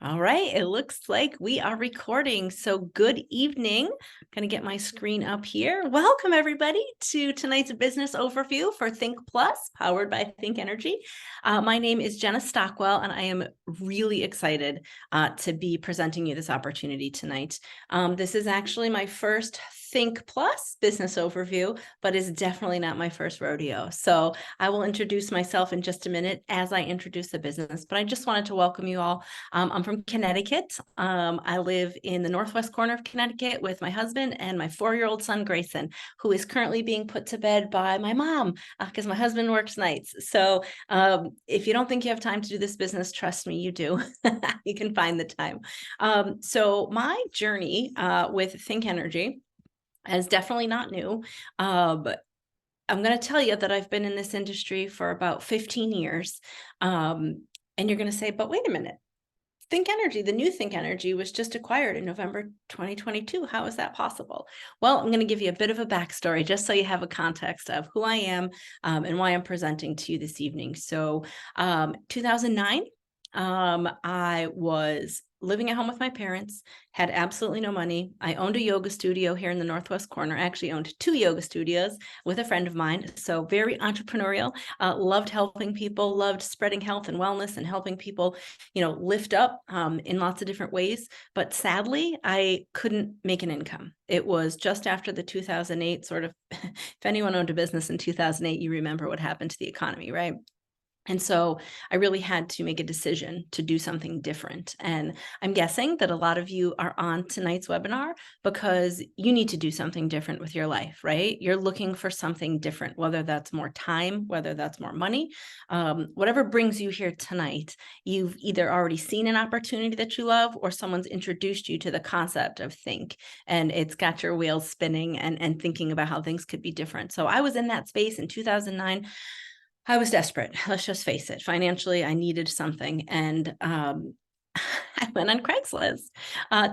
All right, it looks like we are recording. So good evening. I'm going to get my screen up here. Welcome everybody to tonight's business overview for Think Plus, powered by Think Energy. My name is Jenna Stockwell, and I am really excited to be presenting you this opportunity tonight. This is actually my first Think Plus business overview, but is definitely not my first rodeo. So I will introduce myself in just a minute as I introduce the business, but I just wanted to welcome you all. I'm from Connecticut. I live in the northwest corner of Connecticut with my husband and my 4-year-old son, Grayson, who is currently being put to bed by my mom because my husband works nights. So if you don't think you have time to do this business, trust me, you do. You can find the time. So my journey with Think Energy is definitely not new. But I'm going to tell you that I've been in this industry for about 15 years. And you're going to say, but wait a minute. Think Energy, the new Think Energy, was just acquired in November 2022. How is that possible? Well, I'm going to give you a bit of a backstory just so you have a context of who I am and why I'm presenting to you this evening. So 2009, I was living at home with my parents, had absolutely no money. I owned a yoga studio here in the northwest corner. I actually owned 2 yoga studios with a friend of mine. So very entrepreneurial, loved helping people, loved spreading health and wellness and helping people, lift up in lots of different ways. But sadly, I couldn't make an income. It was just after the 2008 sort of, if anyone owned a business in 2008, you remember what happened to the economy, right? And so I really had to make a decision to do something different. And I'm guessing that a lot of you are on tonight's webinar because you need to do something different with your life, right? You're looking for something different, whether that's more time, whether that's more money, whatever brings you here tonight. You've either already seen an opportunity that you love or someone's introduced you to the concept of think, and it's got your wheels spinning and thinking about how things could be different. So I was in that space in 2009. I was desperate. Let's just face it. Financially, I needed something. And I went on Craigslist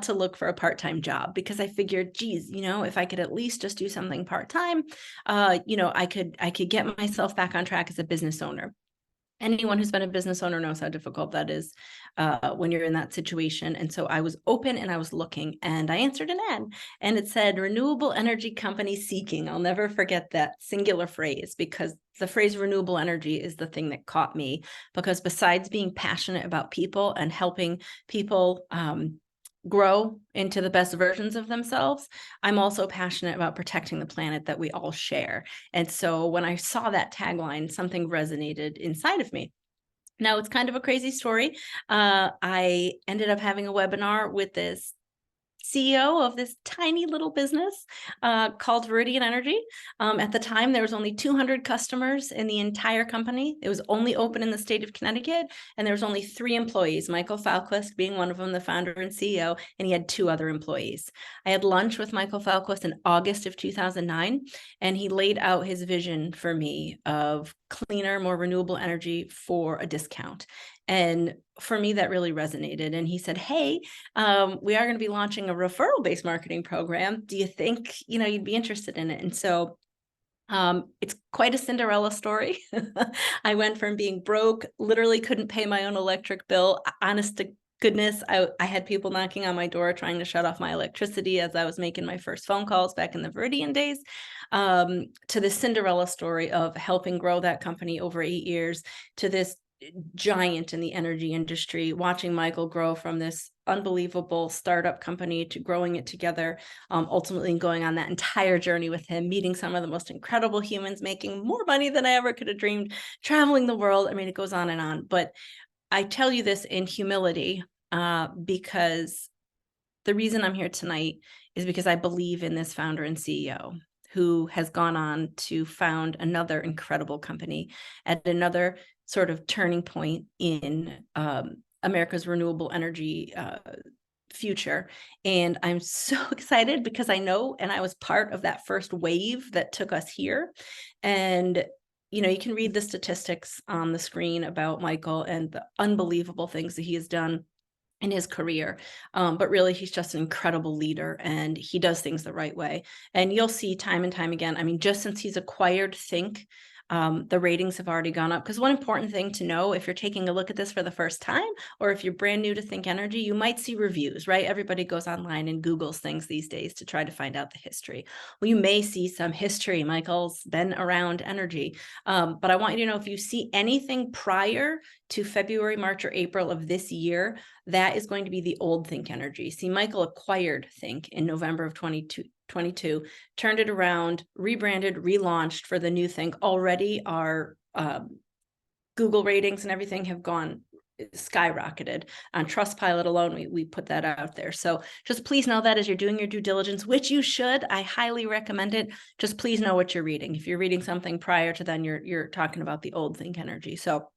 to look for a part-time job because I figured, geez, if I could at least just do something part-time, I could get myself back on track as a business owner. Anyone who's been a business owner knows how difficult that is when you're in that situation. And so I was open and I was looking, and I answered an ad, and it said renewable energy company seeking. I'll never forget that singular phrase, because the phrase renewable energy is the thing that caught me, because besides being passionate about people and helping people grow into the best versions of themselves, I'm also passionate about protecting the planet that we all share. And so when I saw that tagline, something resonated inside of me. Now, it's kind of a crazy story. I ended up having a webinar with this CEO of this tiny little business called Viridian Energy. At the time, there was only 200 customers in the entire company. It was only open in the state of Connecticut, and there was only 3 employees, Michael Falquist being one of them, the founder and CEO, and he had 2 other employees. I had lunch with Michael Falquist in August of 2009, and he laid out his vision for me of cleaner, more renewable energy for a discount. And for me, that really resonated. And he said, hey, we are going to be launching a referral-based marketing program. Do you think, you'd be interested in it? And so it's quite a Cinderella story. I went from being broke, literally couldn't pay my own electric bill. Honest to goodness, I had people knocking on my door trying to shut off my electricity as I was making my first phone calls back in the Viridian days, to the Cinderella story of helping grow that company over 8 years, to this giant in the energy industry, watching Michael grow from this unbelievable startup company to growing it together, ultimately going on that entire journey with him, meeting some of the most incredible humans, making more money than I ever could have dreamed, traveling the world. I mean, it goes on and on. But I tell you this in humility because the reason I'm here tonight is because I believe in this founder and CEO who has gone on to found another incredible company at another sort of turning point in America's renewable energy future. And I'm so excited because I know, and I was part of that first wave that took us here. And you can read the statistics on the screen about Michael and the unbelievable things that he has done in his career. But really, he's just an incredible leader, and he does things the right way. And you'll see time and time again, I mean, just since he's acquired Think, The ratings have already gone up. Because one important thing to know, if you're taking a look at this for the first time, or if you're brand new to Think Energy, you might see reviews, right? Everybody goes online and Googles things these days to try to find out the history. Well, you may see some history. Michael's been around energy. But I want you to know, if you see anything prior to February, March, or April of this year, that is going to be the old Think Energy. See, Michael acquired Think in November of 2022, turned it around, rebranded, relaunched for the new Think. Already our Google ratings and everything have gone skyrocketed. On Trustpilot alone, we put that out there. So just please know that as you're doing your due diligence, which you should, I highly recommend it. Just please know what you're reading. If you're reading something prior to then, you're talking about the old Think Energy. So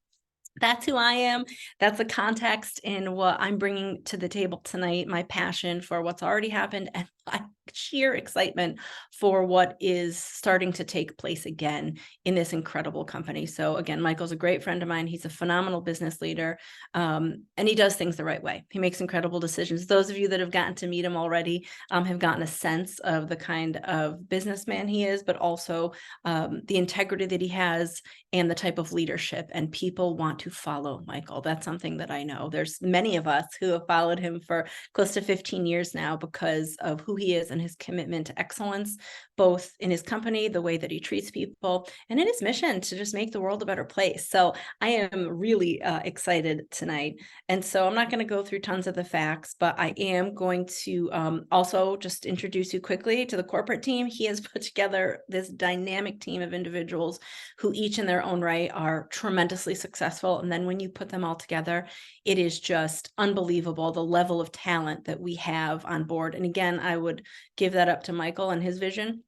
that's who I am. That's the context in what I'm bringing to the table tonight, my passion for what's already happened and my sheer excitement for what is starting to take place again in this incredible company. So again, Michael's a great friend of mine. He's a phenomenal business leader, and he does things the right way. He makes incredible decisions. Those of you that have gotten to meet him already have gotten a sense of the kind of businessman he is, but also the integrity that he has and the type of leadership, and people want to follow Michael. That's something that I know. There's many of us who have followed him for close to 15 years now because of who he is and his commitment to excellence, both in his company, the way that he treats people, and in his mission to just make the world a better place. So I am really excited tonight. And so I'm not going to go through tons of the facts, but I am going to also just introduce you quickly to the corporate team. He has put together this dynamic team of individuals who each in their own right are tremendously successful. And then when you put them all together, it is just unbelievable, the level of talent that we have on board. And again, I would give that up to Michael and his vision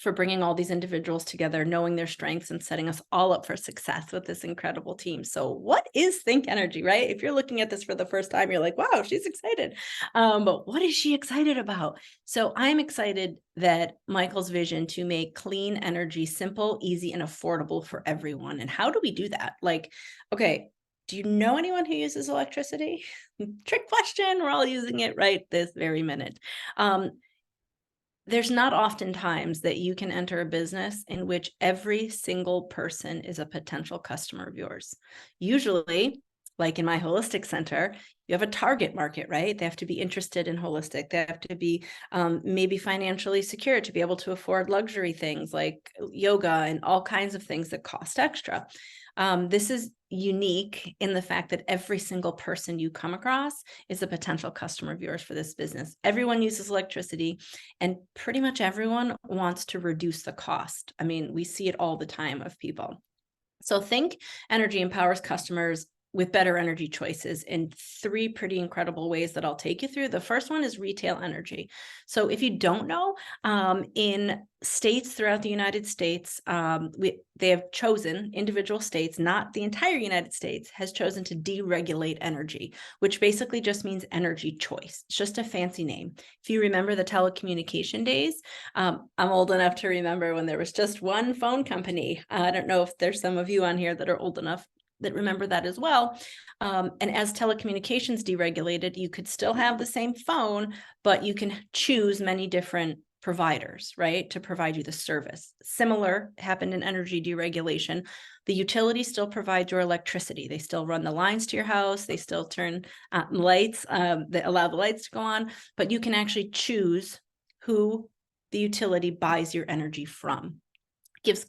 for bringing all these individuals together, knowing their strengths and setting us all up for success with this incredible team. So what is Think Energy, right? If you're looking at this for the first time, you're like, wow, she's excited. But what is she excited about? So I'm excited that Michael's vision to make clean energy simple, easy, and affordable for everyone. And how do we do that? Like, okay, do you know anyone who uses electricity? Trick question. We're all using it right this very minute. There's not often times that you can enter a business in which every single person is a potential customer of yours. Usually, like in my holistic center, you have a target market, right? They have to be interested in holistic. They have to be maybe financially secure to be able to afford luxury things like yoga and all kinds of things that cost extra. This is unique in the fact that every single person you come across is a potential customer of yours for this business. Everyone uses electricity, and pretty much everyone wants to reduce the cost. I mean, we see it all the time of people. So Think Energy empowers customers with better energy choices in three pretty incredible ways that I'll take you through. The first one is retail energy. So if you don't know, in states throughout the United States, they have chosen, individual states, not the entire United States, has chosen to deregulate energy, which basically just means energy choice. It's just a fancy name. If you remember the telecommunication days, I'm old enough to remember when there was just one phone company. I don't know if there's some of you on here that are old enough that remember that as well. And as telecommunications deregulated, you could still have the same phone, but you can choose many different providers, right, to provide you the service. Similar happened in energy deregulation. The utility still provides your electricity. They still run the lines to your house. They still turn lights that allow the lights to go on, but you can actually choose who the utility buys your energy from. Gives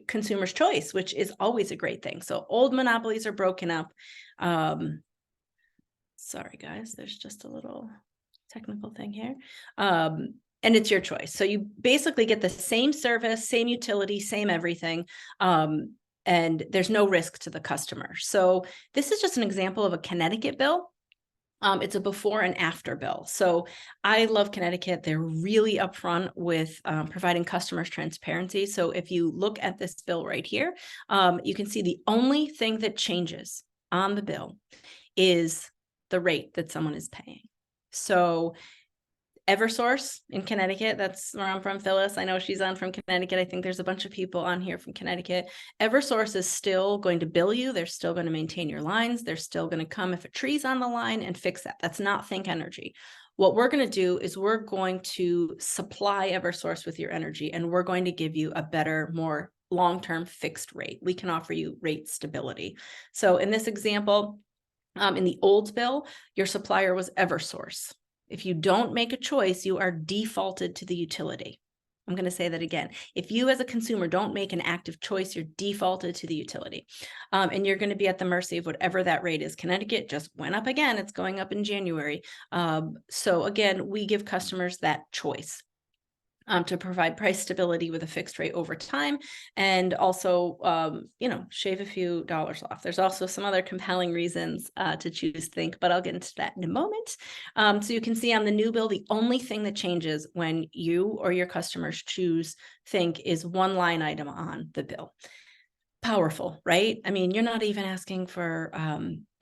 consumers choice, which is always a great thing. So old monopolies are broken up. Sorry, guys, there's just a little technical thing here. And it's your choice. So you basically get the same service, same utility, same everything. And there's no risk to the customer. So this is just an example of a Connecticut bill. It's a before and after bill. So I love Connecticut. They're really upfront with providing customers transparency. So if you look at this bill right here, you can see the only thing that changes on the bill is the rate that someone is paying. So Eversource in Connecticut, that's where I'm from, Phyllis. I know she's on from Connecticut. I think there's a bunch of people on here from Connecticut. Eversource is still going to bill you. They're still going to maintain your lines. They're still going to come if a tree's on the line and fix that. That's not Think Energy. What we're going to do is we're going to supply Eversource with your energy, and we're going to give you a better, more long-term fixed rate. We can offer you rate stability. So in this example, in the old bill, your supplier was Eversource. If you don't make a choice, you are defaulted to the utility. I'm going to say that again. If you as a consumer don't make an active choice, you're defaulted to the utility. And you're going to be at the mercy of whatever that rate is. Connecticut just went up again. It's going up in January. So again, we give customers that choice. To provide price stability with a fixed rate over time, and also, shave a few dollars off. There's also some other compelling reasons to choose Think, but I'll get into that in a moment. So you can see on the new bill, the only thing that changes when you or your customers choose Think is one line item on the bill. Powerful, right? I mean, you're not even asking for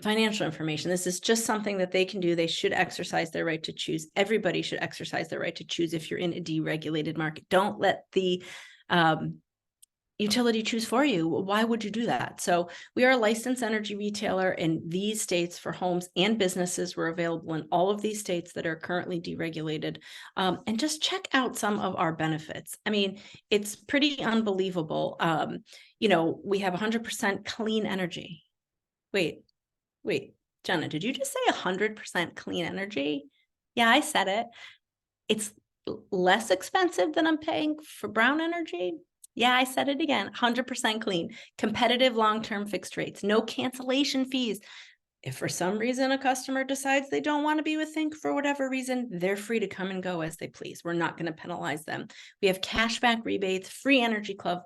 financial information. This is just something that they can do. They should exercise their right to choose. Everybody should exercise their right to choose if you're in a deregulated market. Don't let the utility choose for you. Why would you do that? So we are a licensed energy retailer in these states for homes and businesses. We're available in all of these states that are currently deregulated. And just check out some of our benefits. I mean, it's pretty unbelievable. We have 100% clean energy. Wait, Jenna, did you just say 100% clean energy? Yeah, I said it. It's less expensive than I'm paying for brown energy. Yeah, I said it again, 100% clean, competitive long-term fixed rates, no cancellation fees. If for some reason a customer decides they don't want to be with Think for whatever reason, they're free to come and go as they please. We're not going to penalize them. We have cashback rebates, free energy club,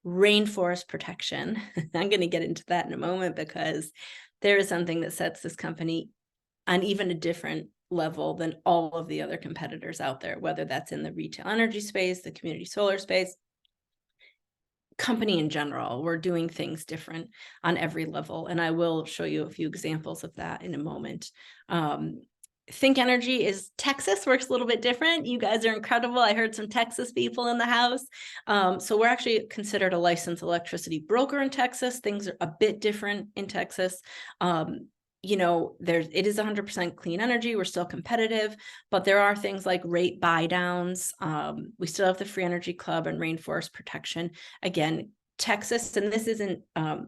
rainforest protection. I'm going to get into that in a moment because there is something that sets this company on even a different level than all of the other competitors out there, whether that's in the retail energy space, the community solar space, company in general. We're doing things different on every level. And I will show you a few examples of that in a moment. Think Energy is Texas, works a little bit different. You guys are incredible. I heard some Texas people in the house. So we're actually considered a licensed electricity broker in Texas. Things are a bit different in Texas. It is 100% clean energy. We're still competitive, but there are things like rate buy downs. We still have the free energy club and rainforest protection. Again, Texas, and this isn't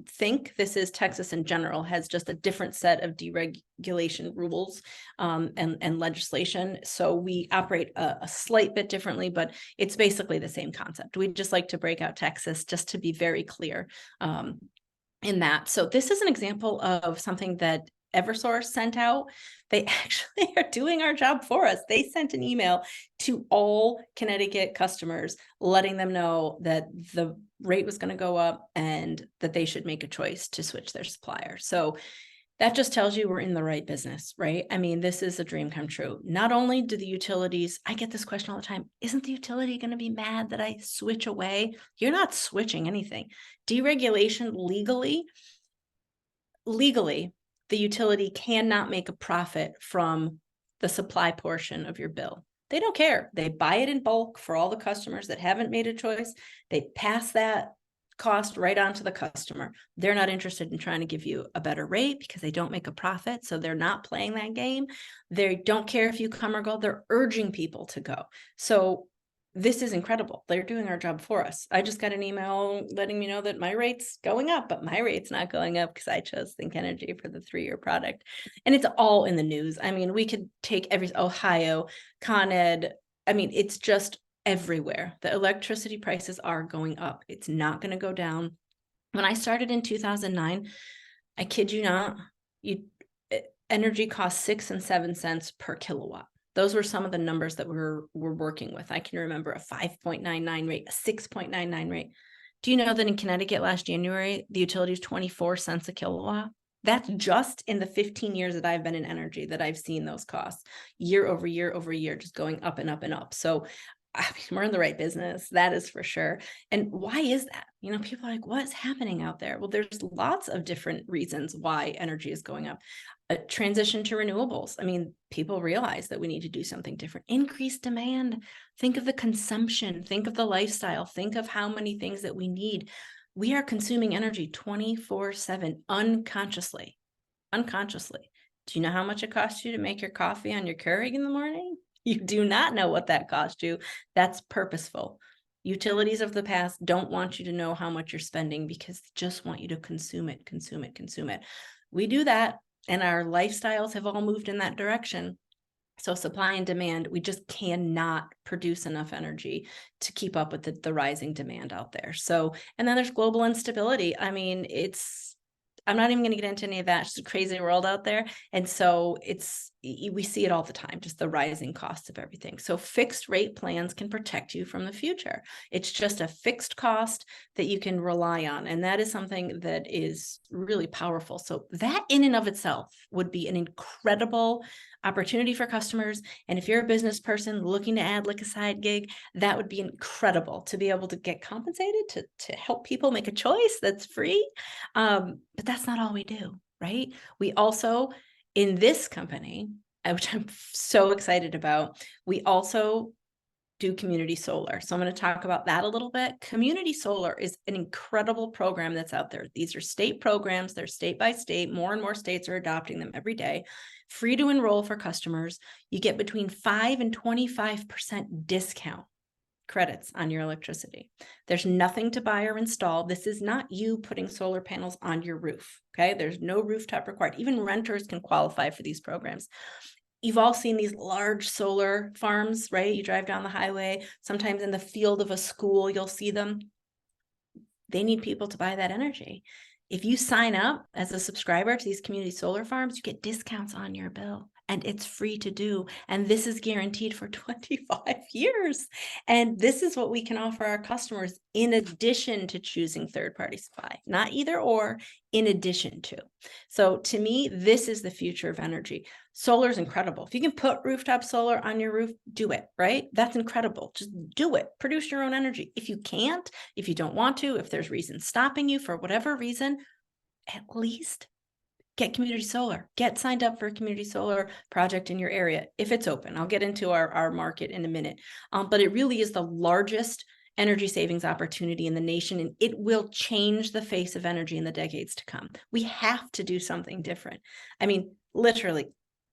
Think, this is Texas in general, has just a different set of deregulation rules and legislation. So we operate a slight bit differently, but it's basically the same concept. We just like to break out Texas just to be very clear in that. So this is an example of something that Eversource sent out. They actually are doing our job for us. They sent an email to all Connecticut customers letting them know that the rate was going to go up and that they should make a choice to switch their supplier. So that just tells you we're in the right business, right? I mean, this is a dream come true. Not only do the utilities, I get this question all the time, isn't the utility going to be mad that I switch away? You're not switching anything. Deregulation legally, the utility cannot make a profit from the supply portion of your bill. They don't care. They buy it in bulk for all the customers that haven't made a choice. They pass that cost right on to the customer. They're not interested in trying to give you a better rate because they don't make a profit. So they're not playing that game. They don't care if you come or go. They're urging people to go. So this is incredible. They're doing our job for us. I just got an email letting me know that my rate's going up, but my rate's not going up because I chose Think Energy for the 3-year product. And it's all in the news. I mean, we could take Ohio, Con Ed. I mean, it's just everywhere. The electricity prices are going up. It's not going to go down. When I started in 2009, I kid you not, energy cost 6 and 7 cents per kilowatt. Those were some of the numbers that we're working with. I can remember a 5.99 rate, a 6.99 rate. Do you know that in Connecticut last January, the utility is 24 cents a kilowatt? That's just in the 15 years that I've been in energy that I've seen those costs year over year over year, just going up and up and up. So I mean, we're in the right business, that is for sure. And why is that? People are like, what's happening out there? Well, there's lots of different reasons why energy is going up. A transition to renewables. I mean, people realize that we need to do something different. Increased demand. Think of the consumption. Think of the lifestyle. Think of how many things that we need. We are consuming energy 24/7 unconsciously. Unconsciously. Do you know how much it costs you to make your coffee on your Keurig in the morning? You do not know what that cost you. That's purposeful. Utilities of the past don't want you to know how much you're spending because they just want you to consume it, consume it, consume it. We do that, and our lifestyles have all moved in that direction. So supply and demand, we just cannot produce enough energy to keep up with the rising demand out there. So, and then there's global instability. I mean, I'm not even going to get into any of that. It's just a crazy world out there. And so we see it all the time, just the rising costs of everything. So fixed rate plans can protect you from the future. It's just a fixed cost that you can rely on. And that is something that is really powerful. So that in and of itself would be an incredible opportunity for customers. And if you're a business person looking to add like a side gig, that would be incredible to be able to get compensated to help people make a choice that's free. But that's not all we do, right? We also, in this company, which I'm so excited about, we also do community solar. So I'm going to talk about that a little bit. Community solar is an incredible program that's out there. These are state programs. They're state by state. More and more states are adopting them every day. Free to enroll for customers. You get between 5 and 25% discount credits on your electricity. There's nothing to buy or install. This is not you putting solar panels on your roof. Okay. There's no rooftop required. Even renters can qualify for these programs. You've all seen these large solar farms, right? You drive down the highway, sometimes in the field of a school, you'll see them. They need people to buy that energy. If you sign up as a subscriber to these community solar farms, you get discounts on your bill. And it's free to do. And this is guaranteed for 25 years. And this is what we can offer our customers in addition to choosing third-party supply, not either or, in addition to. So to me, this is the future of energy. Solar is incredible. If you can put rooftop solar on your roof, do it, right? That's incredible. Just do it. Produce your own energy. If you can't, if you don't want to, if there's reasons stopping you for whatever reason, at least get community solar. Get signed up for a community solar project in your area if it's open. I'll get into our market in a minute. But it really is the largest energy savings opportunity in the nation, and it will change the face of energy in the decades to come. We have to do something different. I mean, literally,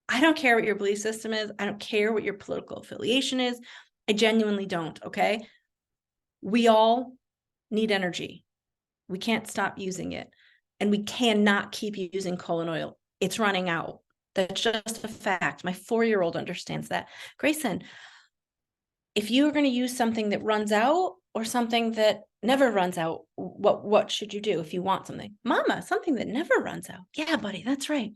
I don't care what your belief system is. I don't care what your political affiliation is. I genuinely don't, okay? We all need energy. We can't stop using it. And we cannot keep using coal and oil. It's running out. That's just a fact. My 4-year-old understands that. Grayson, if you are going to use something that runs out or something that never runs out, what should you do if you want something? Mama, something that never runs out. Yeah, buddy, that's right.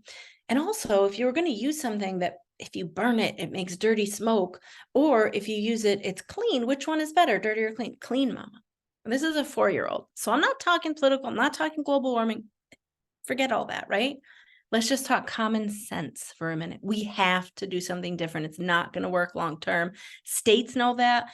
And also, if you were going to use something that if you burn it, it makes dirty smoke, or if you use it, it's clean, which one is better, dirty or clean? Clean, mama. This is a 4-year-old. So I'm not talking political. I'm not talking global warming. Forget all that, right? Let's just talk common sense for a minute. We have to do something different. It's not going to work long term. States know that.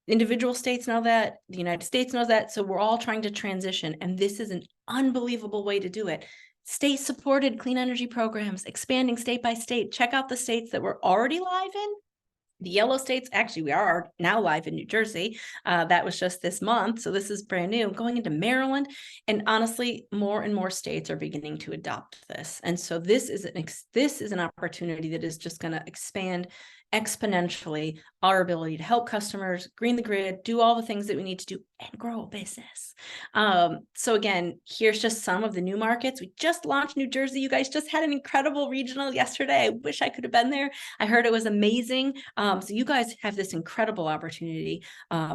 Individual states know that. The United States knows that. So we're all trying to transition. And this is an unbelievable way to do it. State-supported clean energy programs, expanding state by state. Check out the states that we're already live in. The yellow states, actually, we are now live in New Jersey. That was just this month. So this is brand new. Going into Maryland. And honestly, more and more states are beginning to adopt this. And so this is an opportunity that is just going to expand exponentially our ability to help customers green the grid, do all the things that we need to do, and grow a business. So again, here's just some of the new markets. We just launched New Jersey. You guys just had an incredible regional yesterday. I wish I could have been there. I heard it was amazing. So you guys have this incredible opportunity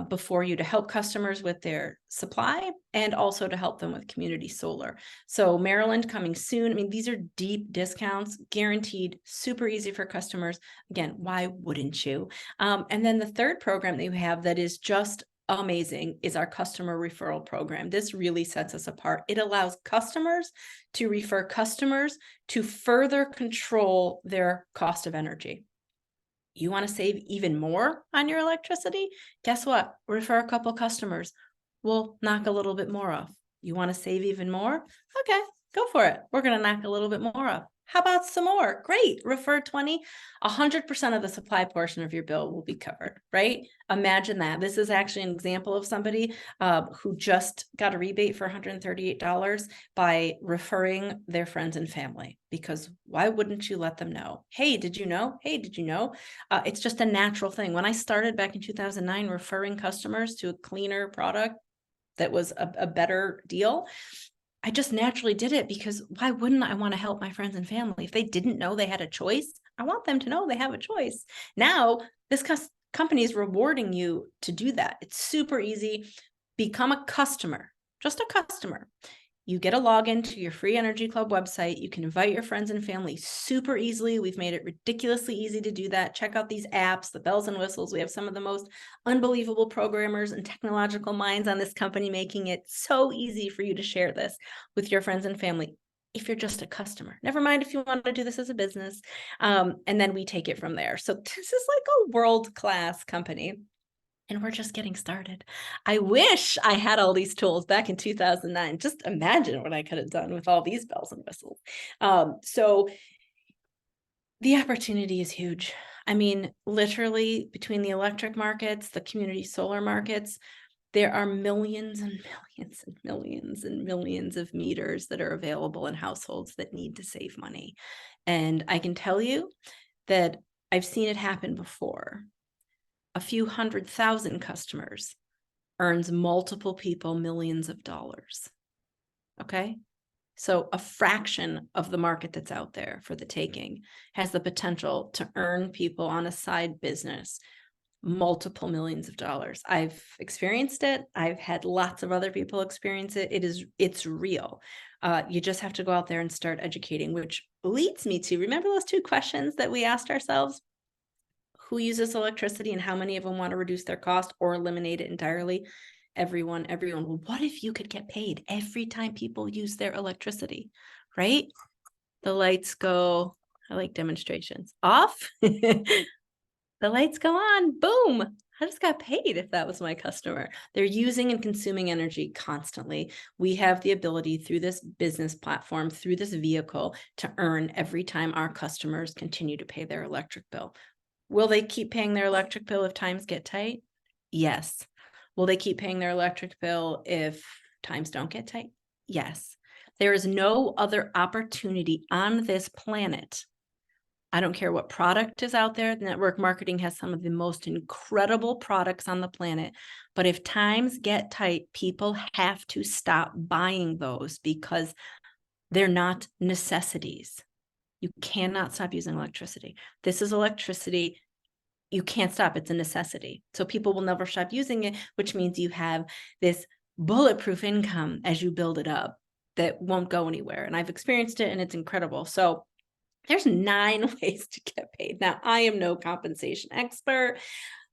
before you to help customers with their supply and also to help them with community solar. So Maryland coming soon. I mean, these are deep discounts, guaranteed, super easy for customers. Again, why wouldn't you? And then the third program that you have that is just amazing is our customer referral program. This really sets us apart. It allows customers to refer customers to further control their cost of energy. You want to save even more on your electricity? Guess what? Refer a couple customers. We'll knock a little bit more off. You want to save even more? Okay, go for it. We're going to knock a little bit more off. How about some more? Great. Refer 20. 100% of the supply portion of your bill will be covered, right? Imagine that. This is actually an example of somebody who just got a rebate for $138 by referring their friends and family, because why wouldn't you let them know? Hey, did you know? Hey, did you know? It's just a natural thing. When I started back in 2009, referring customers to a cleaner product that was a better deal, I just naturally did it, because why wouldn't I want to help my friends and family? If they didn't know they had a choice, I want them to know they have a choice. Now, this company is rewarding you to do that. It's super easy. Become a customer, just a customer. You get a login to your free Energy Club website. You can invite your friends and family super easily. We've made it ridiculously easy to do that. Check out these apps, the bells and whistles. We have some of the most unbelievable programmers and technological minds on this company, making it so easy for you to share this with your friends and family if you're just a customer. Never mind if you want to do this as a business. And then we take it from there. So this is like a world-class company. And we're just getting started. I wish I had all these tools back in 2009. Just imagine what I could have done with all these bells and whistles. So the opportunity is huge. I mean, literally between the electric markets, the community solar markets, there are millions and millions and millions and millions of meters that are available in households that need to save money. And I can tell you that I've seen it happen before. A few 100,000 customers earns multiple people millions of dollars. Okay. So a fraction of the market that's out there for the taking has the potential to earn people on a side business multiple millions of dollars. I've experienced it. I've had lots of other people experience it. It's real. You just have to go out there and start educating, which leads me to, remember those two questions that we asked ourselves? Who uses electricity and how many of them want to reduce their cost or eliminate it entirely? Everyone. Well, what if you could get paid every time people use their electricity, right? The lights go, I like demonstrations, off. The lights go on, boom. I just got paid if that was my customer. They're using and consuming energy constantly. We have the ability through this business platform, through this vehicle, to earn every time our customers continue to pay their electric bill. Will they keep paying their electric bill if times get tight? Yes. Will they keep paying their electric bill if times don't get tight? Yes. There is no other opportunity on this planet. I don't care what product is out there. Network marketing has some of the most incredible products on the planet. But if times get tight, people have to stop buying those because they're not necessities. You cannot stop using electricity. This is electricity. You can't stop. It's a necessity. So people will never stop using it, which means you have this bulletproof income as you build it up that won't go anywhere. And I've experienced it and it's incredible. So there's 9 ways to get paid. Now, I am no compensation expert.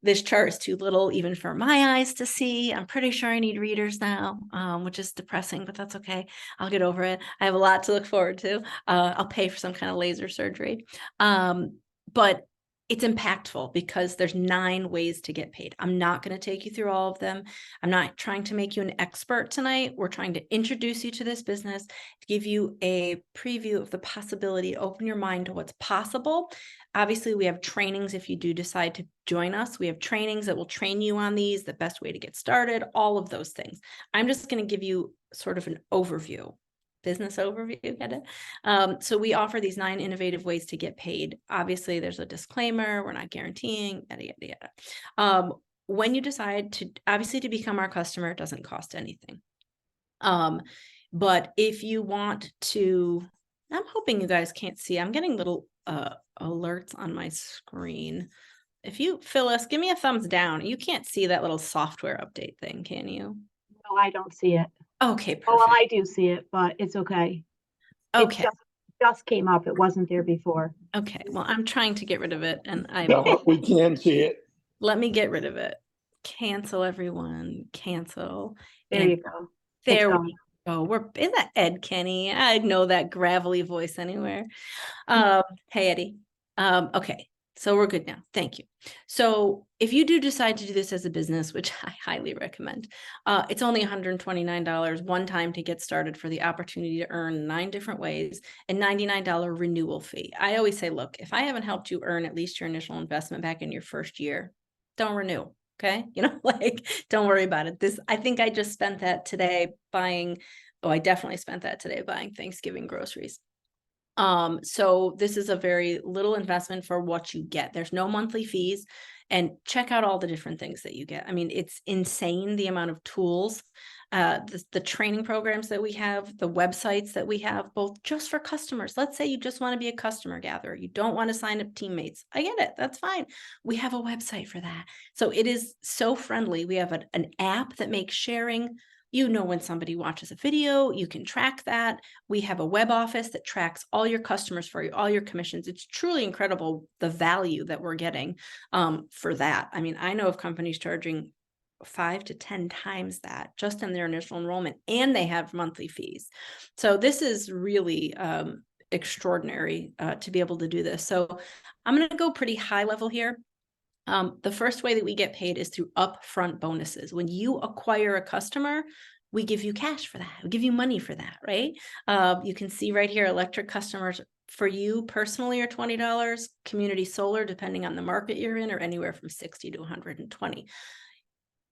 This chart is too little even for my eyes to see. I'm pretty sure I need readers now, which is depressing, but that's okay. I'll get over it. I have a lot to look forward to. I'll pay for some kind of laser surgery. But it's impactful because there's 9 ways to get paid. I'm not going to take you through all of them. I'm not trying to make you an expert tonight. We're trying to introduce you to this business, to give you a preview of the possibility, open your mind to what's possible. Obviously, we have trainings if you do decide to join us. We have trainings that will train you on these, the best way to get started, all of those things. I'm just going to give you sort of an overview. Business overview, get it? So we offer these 9 innovative ways to get paid. Obviously, there's a disclaimer. We're not guaranteeing, yada, yada, yada. When you decide to, obviously, to become our customer, it doesn't cost anything. But if you want to, I'm hoping you guys can't see. I'm getting little alerts on my screen. If you, Phyllis, give me a thumbs down. You can't see that little software update thing, can you? No, I don't see it. Okay, perfect. Oh, well, I do see it, but it's okay. Okay. It just came up. It wasn't there before. Okay. Well, I'm trying to get rid of it, and No, we can see it. let me get rid of it. Cancel, everyone. Cancel. There And you go. there we go. Is that Ed Kenny? I know that gravelly voice anywhere. Hey, Eddie. Okay. So we're good now. Thank you. So if you do decide to do this as a business, which I highly recommend, it's only $129 one time to get started for the opportunity to earn 9 different ways and $99 renewal fee. I always say, look, if I haven't helped you earn at least your initial investment back in your first year, don't renew. Okay. Like, don't worry about it. I think I just spent that today buying. Oh, I definitely spent that today buying Thanksgiving groceries. So this is a very little investment for what you get. There's no monthly fees, and check out all the different things that you get. I mean, it's insane the amount of tools, the training programs that we have, the websites that we have, both just for customers. Let's say you just want to be a customer gatherer. You don't want to sign up teammates. I get it. That's fine. We have a website for that. So it is so friendly. We have an app that makes sharing. When somebody watches a video, you can track that. We have a web office that tracks all your customers for you, all your commissions. It's truly incredible the value that we're getting for that. I mean, I know of companies charging 5 to 10 times that just in their initial enrollment, and they have monthly fees. So this is really extraordinary to be able to do this. So I'm going to go pretty high level here. The first way that we get paid is through upfront bonuses. When you acquire a customer, we give you cash for that. We give you money for that, right? You can see right here, electric customers for you personally are $20, community solar, depending on the market you're in, or anywhere from $60 to $120.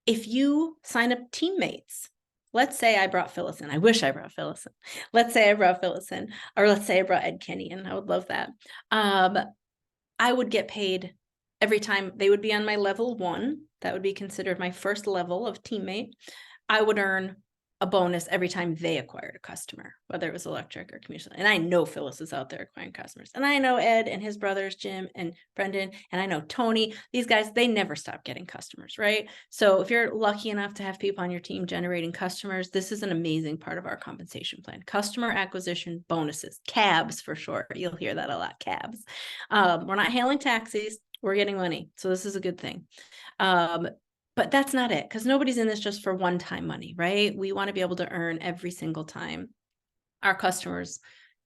If you sign up teammates, let's say I brought Phyllis in. I wish I brought Phyllis in. Let's say I brought Phyllis in, or let's say I brought Ed Kenny in. I would love that. I would get paid every time they would be on my level 1. That would be considered my first level of teammate. I would earn a bonus every time they acquired a customer, whether it was electric or community. And I know Phyllis is out there acquiring customers. And I know Ed and his brothers, Jim and Brendan, and I know Tony. These guys, they never stop getting customers, right? So if you're lucky enough to have people on your team generating customers, this is an amazing part of our compensation plan. Customer acquisition bonuses, CABs for short. You'll hear that a lot, CABs. We're not hailing taxis. We're getting money. So this is a good thing. But that's not it, because nobody's in this just for one-time money, right? We want to be able to earn every single time our customers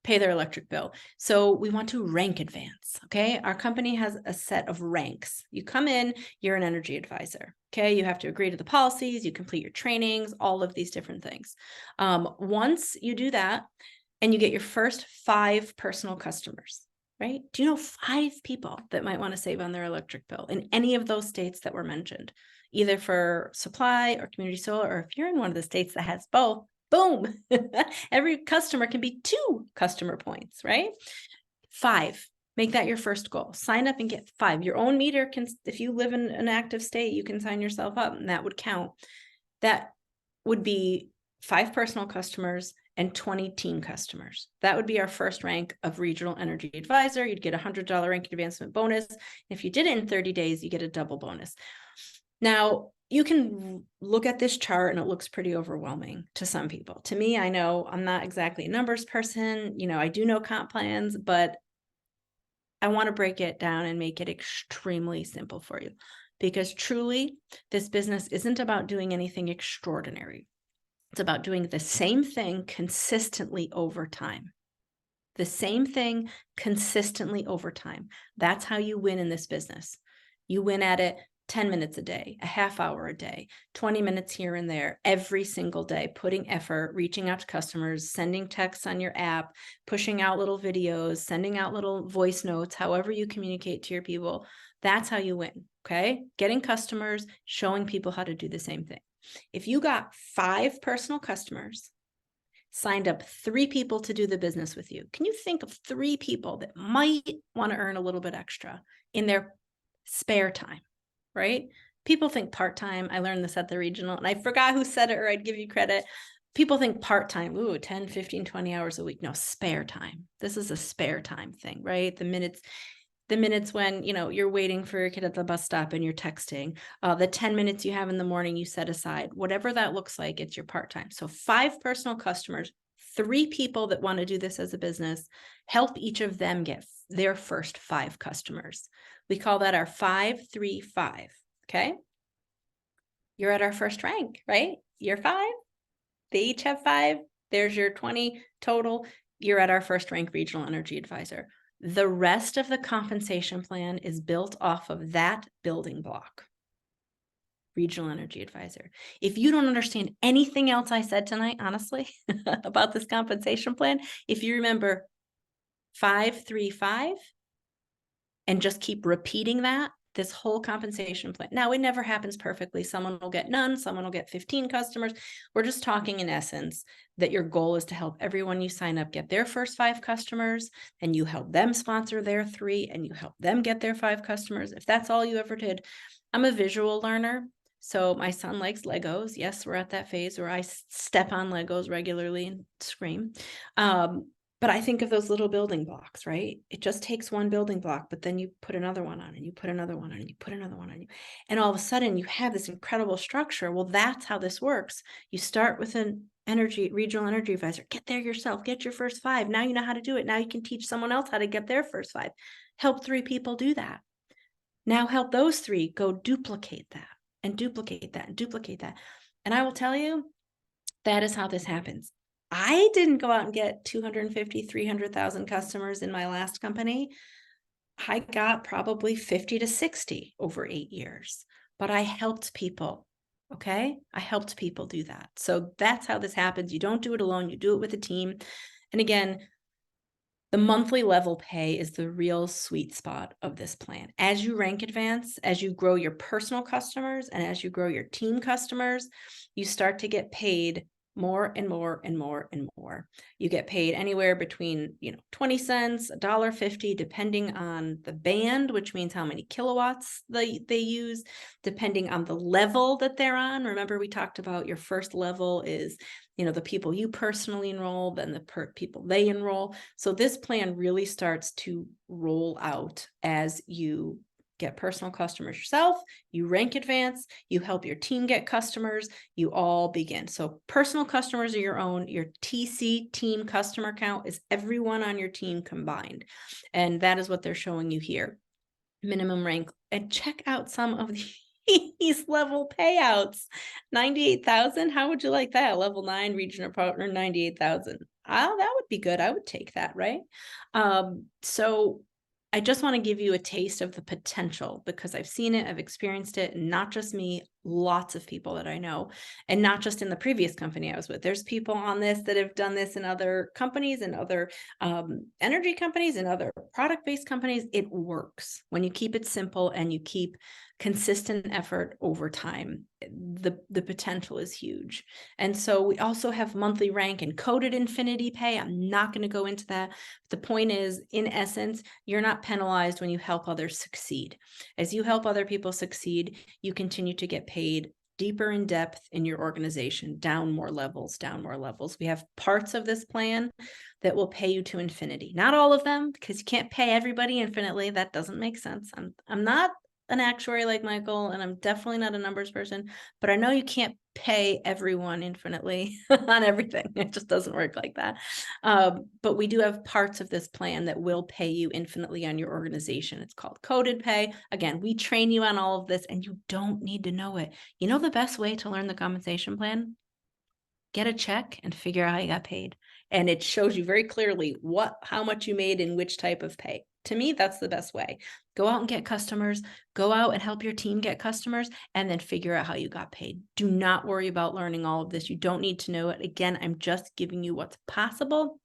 pay their electric bill. So we want to rank advance, okay? Our company has a set of ranks. You come in, you're an energy advisor, okay? You have to agree to the policies, you complete your trainings, all of these different things. Once you do that and you get your first 5 personal customers, right? Do you know 5 people that might want to save on their electric bill in any of those states that were mentioned, either for supply or community solar, or if you're in one of the states that has both, boom, every customer can be 2 customer points, right? 5, make that your first goal. Sign up and get 5. Your own meter can, if you live in an active state, you can sign yourself up and that would count. That would be 5 personal customers and 20 team customers. That would be our first rank of regional energy advisor. You'd get a $100 rank advancement bonus. If you did it in 30 days, you get a double bonus. Now, you can look at this chart and it looks pretty overwhelming to some people. To me, I know I'm not exactly a numbers person. I do know comp plans, but I want to break it down and make it extremely simple for you, because truly, this business isn't about doing anything extraordinary. It's about doing the same thing consistently over time. The same thing consistently over time. That's how you win in this business. You win at it 10 minutes a day, a half hour a day, 20 minutes here and there, every single day, putting effort, reaching out to customers, sending texts on your app, pushing out little videos, sending out little voice notes, however you communicate to your people. That's how you win, okay? Getting customers, showing people how to do the same thing. If you got 5 personal customers, signed up 3 people to do the business with you, can you think of 3 people that might want to earn a little bit extra in their spare time, right? People think part-time. I learned this at the regional and I forgot who said it, or I'd give you credit. People think part-time, 10, 15, 20 hours a week. No, spare time. This is a spare time thing, right? The minutes when, you're waiting for your kid at the bus stop and you're texting, the 10 minutes you have in the morning, you set aside, whatever that looks like, it's your part-time. So 5 personal customers, 3 people that want to do this as a business, help each of them get their first 5 customers. We call that our 5-3-5. Okay. You're at our first rank, right? You're 5. They each have 5. There's your 20 total. You're at our first rank regional energy advisor. The rest of the compensation plan is built off of that building block. Regional Energy Advisor. If you don't understand anything else I said tonight, honestly, about this compensation plan, if you remember 5-3-5 and just keep repeating that, this whole compensation plan. Now, it never happens perfectly. Someone will get none, someone will get 15 customers. We're just talking in essence that your goal is to help everyone you sign up get their first 5 customers, and you help them sponsor their 3, and you help them get their 5 customers. If that's all you ever did, I'm a visual learner. So my son likes Legos. Yes, we're at that phase where I step on Legos regularly and scream. But I think of those little building blocks, right? It just takes one building block, but then you put another one on, and you put another one on, and you put another one on. And all of a sudden you have this incredible structure. Well, that's how this works. You start with an regional energy advisor. Get there yourself. Get your first 5. Now you know how to do it. Now you can teach someone else how to get their first 5. Help 3 people do that. Now help those 3 go duplicate that and duplicate that and duplicate that. And I will tell you, that is how this happens. I didn't go out and get 250, 300,000 customers in my last company. I got probably 50 to 60 over 8 years, but I helped people. Okay. I helped people do that. So that's how this happens. You don't do it alone. You do it with a team. And again, the monthly level pay is the real sweet spot of this plan. As you rank advance, as you grow your personal customers, and as you grow your team customers, you start to get paid more and more and more and more. You get paid anywhere between 20 cents, $1.50, depending on the band, which means how many kilowatts they use, depending on the level that they're on. Remember, we talked about your first level is the people you personally enroll, then the people they enroll. So this plan really starts to roll out as you get personal customers yourself, you rank advance, you help your team get customers, you all begin. So personal customers are your own. Your TC, team customer count, is everyone on your team combined. And that is what they're showing you here. Minimum rank. And check out some of these level payouts. 98,000. How would you like that? Level 9 regional partner, 98,000. That would be good. I would take that, right? So I just want to give you a taste of the potential, because I've seen it, I've experienced it, and not just me, lots of people that I know, and not just in the previous company I was with. There's people on this that have done this in other companies and other energy companies and other product-based companies. It works when you keep it simple and you keep consistent effort over time. The potential is huge. And so we also have monthly rank and coded infinity pay. I'm not going to go into that. The point is, in essence, you're not penalized when you help others succeed. As you help other people succeed, you continue to get paid deeper in depth in your organization, down more levels, down more levels. We have parts of this plan that will pay you to infinity. Not all of them, because you can't pay everybody infinitely. That doesn't make sense. I'm not an actuary like Michael, and I'm definitely not a numbers person, but I know you can't pay everyone infinitely on everything. It just doesn't work like that. But we do have parts of this plan that will pay you infinitely on your organization. It's called coded pay. Again, we train you on all of this, and you don't need to know it. You know the best way to learn the compensation plan? Get a check and figure out how you got paid. And it shows you very clearly how much you made in which type of pay. To me, that's the best way. Go out and get customers, go out and help your team get customers, and then figure out how you got paid. Do not worry about learning all of this. You don't need to know it. Again, I'm just giving you what's possible.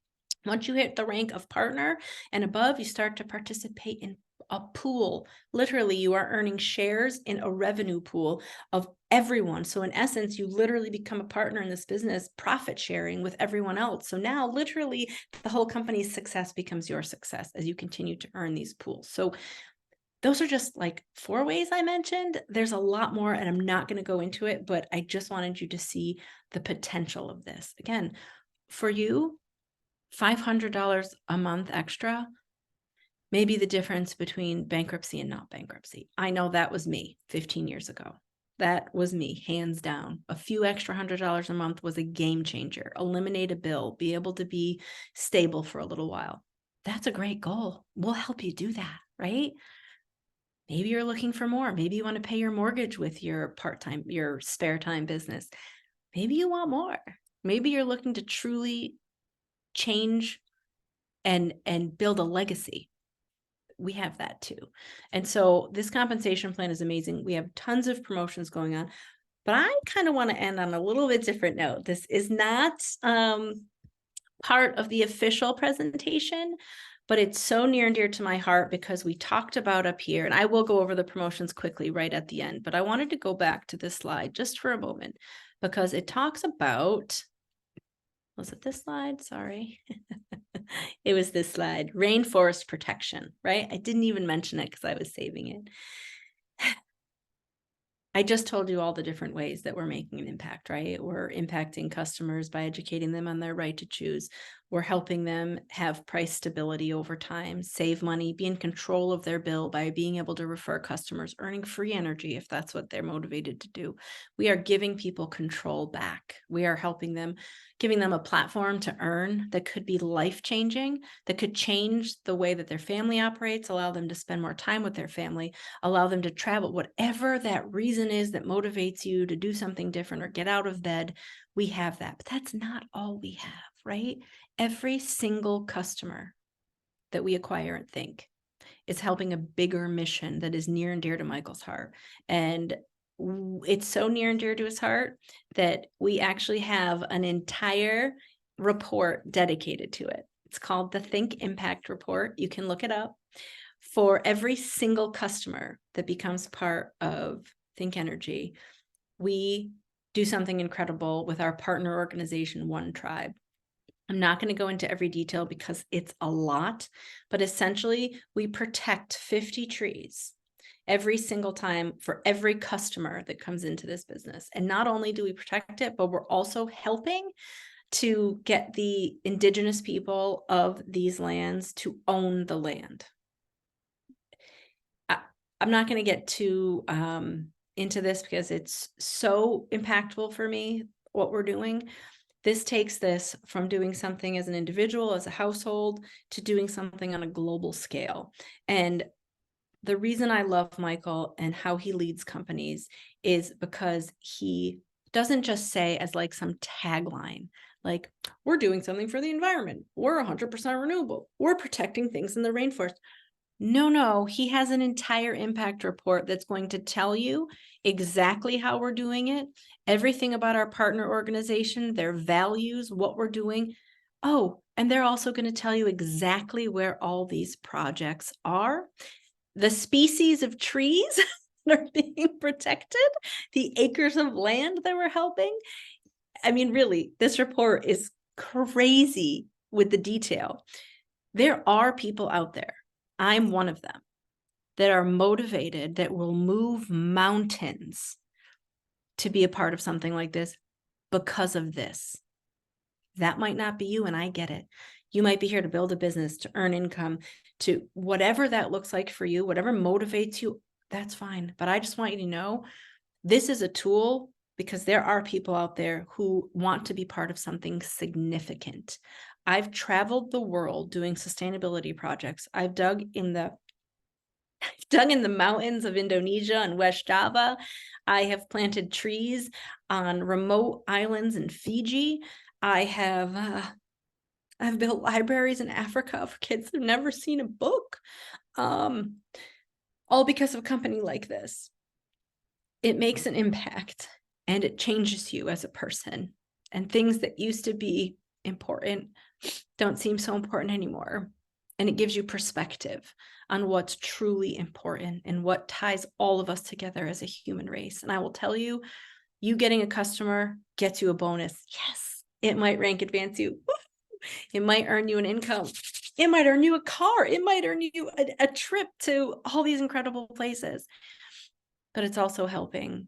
Once you hit the rank of partner and above, you start to participate in a pool. Literally, you are earning shares in a revenue pool of everyone. So in essence, you literally become a partner in this business, profit sharing with everyone else. So now literally the whole company's success becomes your success as you continue to earn these pools. So those are just like 4 ways I mentioned. There's a lot more, and I'm not going to go into it, but I just wanted you to see the potential of this. Again, for you, $500 a month extra may be the difference between bankruptcy and not bankruptcy. I know that was me 15 years ago. That was me, hands down. A few extra $100 a month was a game changer. Eliminate a bill, be able to be stable for a little while. That's a great goal. We'll help you do that, right? Maybe you're looking for more. Maybe you want to pay your mortgage with your part-time, your spare time business. Maybe you want more. Maybe you're looking to truly change and build a legacy. we have that too. And so this compensation plan is amazing. We have tons of promotions going on, but I kind of want to end on a little bit different note. This is not part of the official presentation, but it's so near and dear to my heart because we talked about up here, and I will go over the promotions quickly right at the end, but I wanted to go back to this slide just for a moment because it talks about, was it this slide? Sorry. It was this slide, rainforest protection, right? I didn't even mention it because I was saving it. I just told you all the different ways that we're making an impact, right? We're impacting customers by educating them on their right to choose. We're helping them have price stability over time, save money, be in control of their bill by being able to refer customers, earning free energy if that's what they're motivated to do. We are giving people control back. We are helping them, giving them a platform to earn that could be life-changing, that could change the way that their family operates, allow them to spend more time with their family, allow them to travel, whatever that reason is that motivates you to do something different or get out of bed. We have that, but that's not all we have, right? Every single customer that we acquire at Think is helping a bigger mission that is near and dear to Michael's heart. And it's so near and dear to his heart that we actually have an entire report dedicated to it. It's called the Think Impact Report. You can look it up. For every single customer that becomes part of Think Energy, we do something incredible with our partner organization, One Tribe. I'm not going to go into every detail because it's a lot, but essentially we protect 50 trees every single time for every customer that comes into this business. And not only do we protect it, but we're also helping to get the indigenous people of these lands to own the land. I'm not going to get too into this because it's so impactful for me, what we're doing. This takes this from doing something as an individual, as a household, to doing something on a global scale. And the reason I love Michael and how he leads companies is because he doesn't just say as like some tagline, like, we're doing something for the environment, we're 100% renewable, we're protecting things in the rainforest. No, he has an entire impact report that's going to tell you exactly how we're doing it, everything about our partner organization, their values, what we're doing. Oh, and they're also going to tell you exactly where all these projects are, the species of trees that are being protected, the acres of land that we're helping. I mean, really, this report is crazy with the detail. There are people out there, I'm one of them, that are motivated, that will move mountains to be a part of something like this because of this. That might not be you, and I get it. You might be here to build a business, to earn income, to whatever that looks like for you, whatever motivates you, that's fine. But I just want you to know this is a tool because there are people out there who want to be part of something significant. I've traveled the world doing sustainability projects. I've dug in the mountains of Indonesia and West Java. I have planted trees on remote islands in Fiji. I've built libraries in Africa for kids who've never seen a book, all because of a company like this. It makes an impact and it changes you as a person, and things that used to be important don't seem so important anymore. And it gives you perspective on what's truly important and what ties all of us together as a human race. And I will tell you, you getting a customer gets you a bonus. Yes, it might rank advance you. It might earn you an income. It might earn you a car. It might earn you a trip to all these incredible places. But it's also helping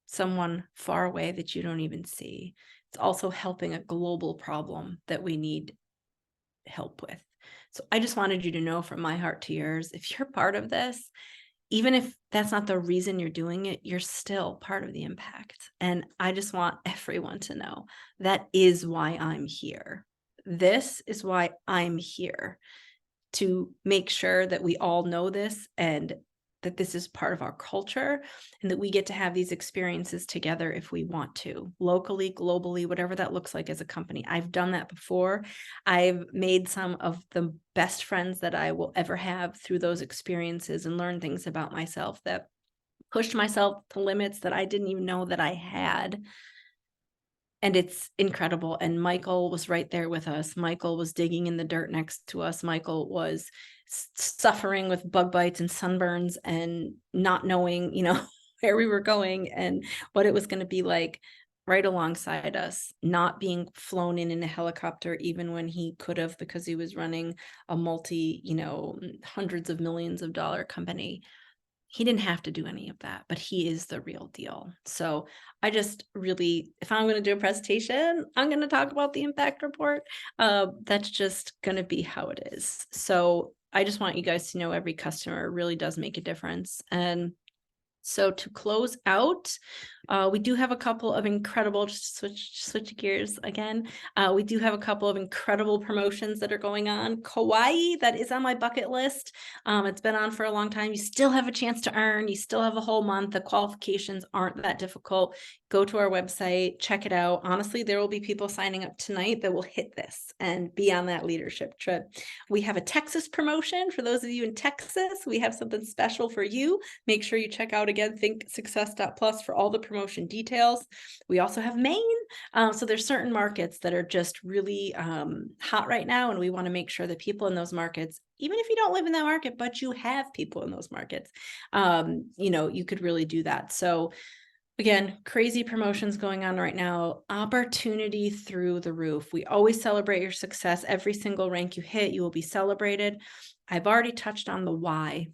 someone far away that you don't even see. It's also helping a global problem that we need help with. So I just wanted you to know, from my heart to yours, if you're part of this, even if that's not the reason you're doing it, you're still part of the impact. And I just want everyone to know that is why I'm here. This is why I'm here, to make sure that we all know this and that this is part of our culture and that we get to have these experiences together if we want to, locally, globally, whatever that looks like as a company. I've done that before. I've made some of the best friends that I will ever have through those experiences and learned things about myself that pushed myself to limits that I didn't even know that I had. And it's incredible. And Michael was right there with us. Michael was digging in the dirt next to us. Michael was suffering with bug bites and sunburns and not knowing, where we were going and what it was going to be like right alongside us, not being flown in a helicopter, even when he could have, because he was running a hundreds of millions of dollar company. He didn't have to do any of that, but he is the real deal. So I just really, if I'm going to do a presentation, I'm going to talk about the impact report. That's just going to be how it is. So I just want you guys to know every customer really does make a difference. And so to close out, we do have a couple of incredible, just switch gears again. We do have a couple of incredible promotions that are going on. Kauai, that is on my bucket list. It's been on for a long time. You still have a chance to earn. You still have a whole month. The qualifications aren't that difficult. Go to our website, check it out. Honestly, there will be people signing up tonight that will hit this and be on that leadership trip. We have a Texas promotion. For those of you in Texas, we have something special for you. Make sure you check out again, thinksuccess.plus for all the promotion details. We also have Maine. So there's certain markets that are just really hot right now. And we want to make sure that people in those markets, even if you don't live in that market, but you have people in those markets, you could really do that. So again, crazy promotions going on right now, opportunity through the roof. We always celebrate your success. Every single rank you hit, you will be celebrated. I've already touched on the why.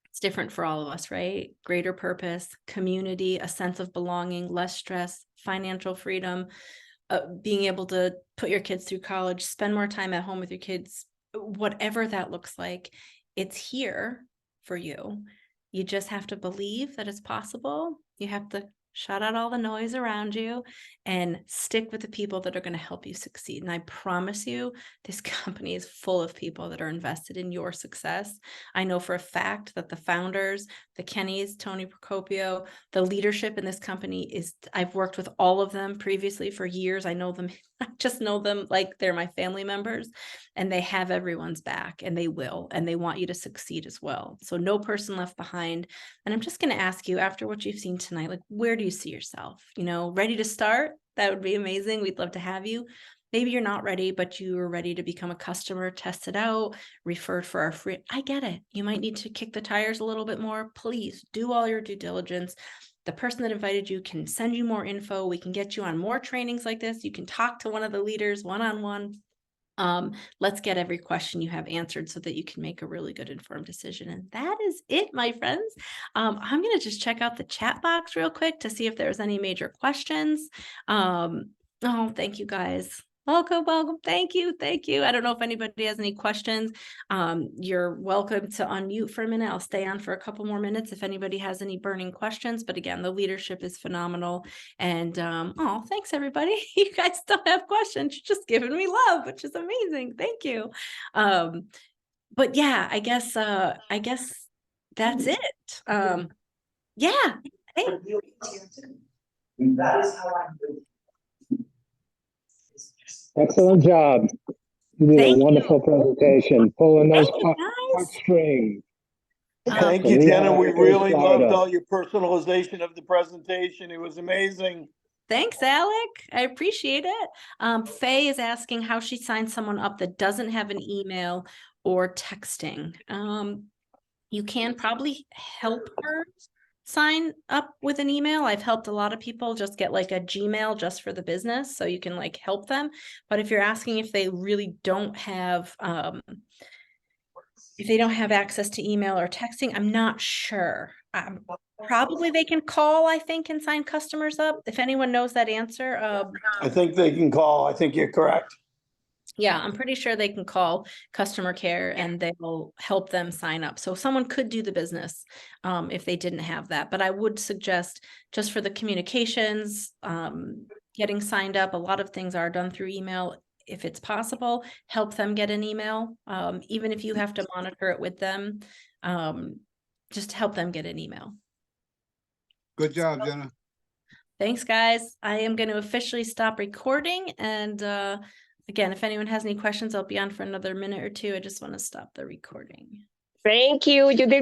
It's different for all of us, right? Greater purpose, community, a sense of belonging, less stress, financial freedom, being able to put your kids through college, spend more time at home with your kids, whatever that looks like, it's here for you. You just have to believe that it's possible. You have to shut out all the noise around you and stick with the people that are going to help you succeed. And I promise you, this company is full of people that are invested in your success. I know for a fact that the founders, the Kennys, Tony Procopio, the leadership in this company I've worked with all of them previously for years. I know them, I just know them like they're my family members, and they have everyone's back, and they will, and they want you to succeed as well. So no person left behind. And I'm just going to ask you, after what you've seen tonight, like, where do you see yourself? Ready to start? That would be amazing. We'd love to have you. Maybe you're not ready, but you are ready to become a customer, test it out, referred for our free. I get it. You might need to kick the tires a little bit more. Please do all your due diligence. The person that invited you can send you more info. We can get you on more trainings like this. You can talk to one of the leaders one-on-one. Let's get every question you have answered so that you can make a really good informed decision. And that is it, my friends. I'm going to just check out the chat box real quick to see if there's any major questions. Thank you guys. Welcome. Thank you. I don't know if anybody has any questions. You're welcome to unmute for a minute. I'll stay on for a couple more minutes if anybody has any burning questions. But again, the leadership is phenomenal. And thanks everybody. You guys don't have questions. You're just giving me love, which is amazing. Thank you. But yeah, I guess that's it. Yeah. Hey. That is how I'm doing. Excellent job. You did Thank a wonderful presentation, pulling those Thank you, guys. heartstrings. Thank So you, we Jenna. are We really fired loved up. all your personalization of the presentation. It was amazing. Thanks, Alec. I appreciate it. Faye is asking how she signs someone up that doesn't have an email or texting. You can probably help her sign up with an email. I've helped a lot of people just get like a Gmail just for the business, so you can like help them. But if you're asking if they really don't have access to email or texting, I'm not sure. Probably they can call, I think, and sign customers up. If anyone knows that answer. I think they can call. I think you're correct. Yeah, I'm pretty sure they can call customer care and they will help them sign up. So someone could do the business if they didn't have that. But I would suggest, just for the communications, getting signed up, a lot of things are done through email. If it's possible, help them get an email, even if you have to monitor it with them. just help them get an email. Good job, Jenna. Thanks, guys. I am going to officially stop recording. And again, if anyone has any questions, I'll be on for another minute or two. I just want to stop the recording. Thank you. You did